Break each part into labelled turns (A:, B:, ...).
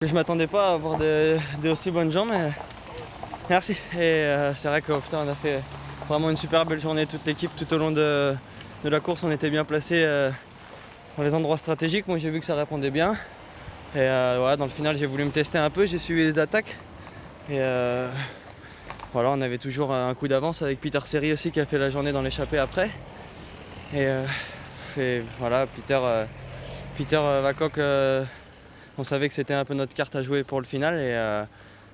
A: Je m'attendais pas à avoir des aussi bonnes jambes, mais merci. Et c'est vrai qu'au final, on a fait vraiment une super belle journée, toute l'équipe, tout au long de la course. On était bien placés dans les endroits stratégiques. Moi, j'ai vu que ça répondait bien. Et voilà, dans le final, j'ai voulu me tester un peu, j'ai suivi les attaques. Et voilà, on avait toujours un coup d'avance avec Peter Seri aussi qui a fait la journée dans l'échappée après. Et voilà, Peter Vacock, on savait que c'était un peu notre carte à jouer pour le final. Et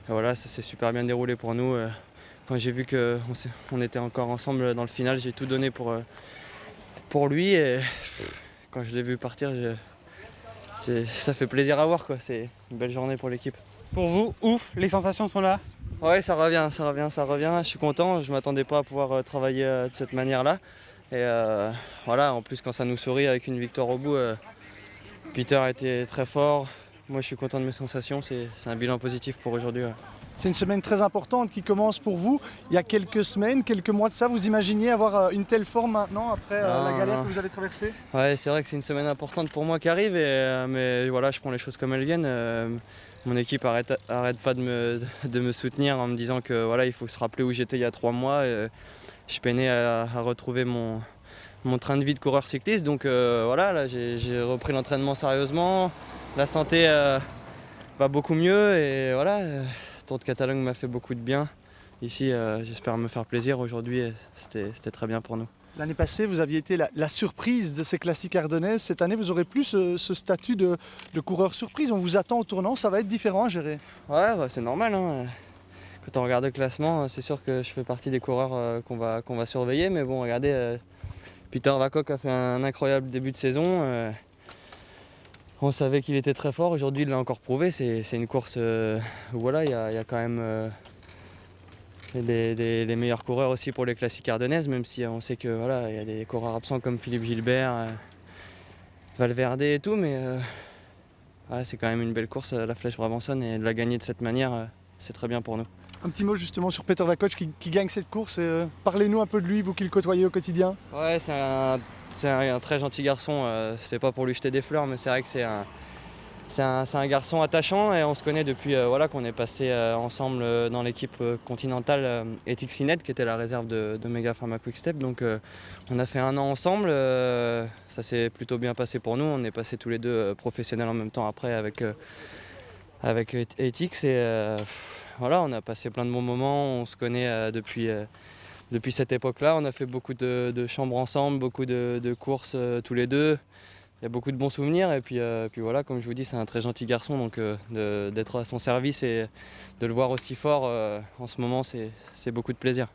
A: voilà, ça s'est super bien déroulé pour nous. Quand j'ai vu qu'on était encore ensemble dans le final, j'ai tout donné pour lui. Et quand je l'ai vu partir, ça fait plaisir à voir, quoi. C'est une belle journée pour l'équipe.
B: Pour vous, ouf, les sensations sont là?
A: Ouais, ça revient. Je suis content. Je ne m'attendais pas à pouvoir travailler de cette manière-là. Et voilà, en plus quand ça nous sourit avec une victoire au bout, Peter a été très fort. Moi, je suis content de mes sensations. C'est un bilan positif pour aujourd'hui. Ouais.
C: C'est une semaine très importante qui commence pour vous. Il y a quelques semaines, quelques mois de ça, vous imaginiez avoir une telle forme maintenant après la galère que vous avez traversée?
A: Ouais, c'est vrai que c'est une semaine importante pour moi qui arrive, mais voilà, je prends les choses comme elles viennent. Mon équipe arrête pas de me soutenir en me disant que voilà, il faut se rappeler où j'étais il y a 3 mois. Je peinais à retrouver mon train de vie de coureur cycliste. Donc voilà, là j'ai repris l'entraînement sérieusement. La santé va beaucoup mieux et voilà, le Tour de Catalogne m'a fait beaucoup de bien. Ici, j'espère me faire plaisir. Aujourd'hui, c'était très bien pour nous.
C: L'année passée, vous aviez été la surprise de ces classiques ardennaises. Cette année, vous aurez plus ce statut de coureur surprise. On vous attend au tournant, ça va être différent à gérer.
A: Ouais, bah, c'est normal. Hein. Quand on regarde le classement, c'est sûr que je fais partie des coureurs qu'on va surveiller. Mais bon, regardez, Peter Vacock a fait un incroyable début de saison. On savait qu'il était très fort. Aujourd'hui, il l'a encore prouvé. C'est une course où voilà, il y a quand même les meilleurs coureurs aussi pour les classiques ardennaises, même si on sait que voilà, il y a des coureurs absents comme Philippe Gilbert, Valverde et tout. Mais ouais, c'est quand même une belle course, la Flèche Brabançonne, et de la gagner de cette manière, c'est très bien pour nous.
C: Un petit mot justement sur Peter Vacock qui gagne cette course. Parlez-nous un peu de lui, vous qui le côtoyez au quotidien.
A: Ouais, c'est un très gentil garçon. C'est pas pour lui jeter des fleurs, mais c'est vrai que c'est un garçon attachant et on se connaît depuis voilà, qu'on est passé ensemble dans l'équipe continentale Ethixinet qui était la réserve de Mega Pharma Quick-Step. Donc on a fait 1 an ensemble. Ça s'est plutôt bien passé pour nous. On est passés tous les deux professionnels en même temps après avec Ethix. Et voilà, on a passé plein de bons moments. On se connaît depuis cette époque-là. On a fait beaucoup de chambres ensemble, beaucoup de courses tous les deux. Il y a beaucoup de bons souvenirs et puis voilà, comme je vous dis, c'est un très gentil garçon, donc d'être à son service et de le voir aussi fort en ce moment, c'est beaucoup de plaisir.